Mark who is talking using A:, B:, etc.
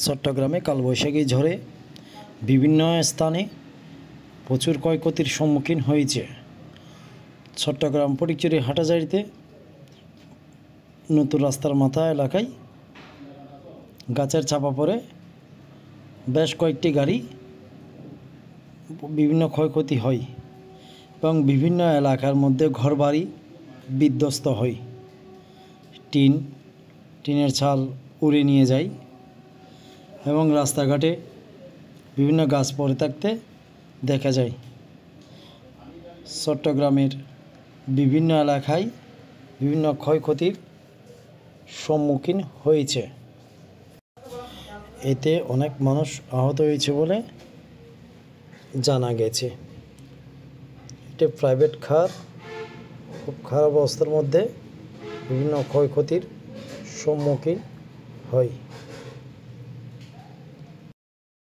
A: চট্টগ্রামে কালবৈশাখী ঝড়ে বিভিন্ন স্থানে প্রচুর ক্ষয়ক্ষতির সম্মুখীন হয়েছে। চট্টগ্রাম ফটিকছড়ি হাটাজারিতে নতুন রাস্তার মাথা এলাকায় গাছের চাপা পড়ে বেশ কয়েকটি গাড়ি বিভিন্ন ক্ষয়ক্ষতি হয় এবং বিভিন্ন এলাকার মধ্যে ঘরবাড়ি বিধ্বস্ত হয়। টিনের ছাল উড়ে নিয়ে যায় এবং রাস্তাঘাটে বিভিন্ন গাছ পড়ে থাকতে দেখা যায়। চট্টগ্রামের বিভিন্ন এলাকায় বিভিন্ন ক্ষয়ক্ষতির সম্মুখীন হয়েছে। এতে অনেক মানুষ আহত হয়েছে বলে জানা গেছে। এটি প্রাইভেট কার খুব খারাপ অবস্থার মধ্যে বিভিন্ন ক্ষয়ক্ষতির সম্মুখীন হয়।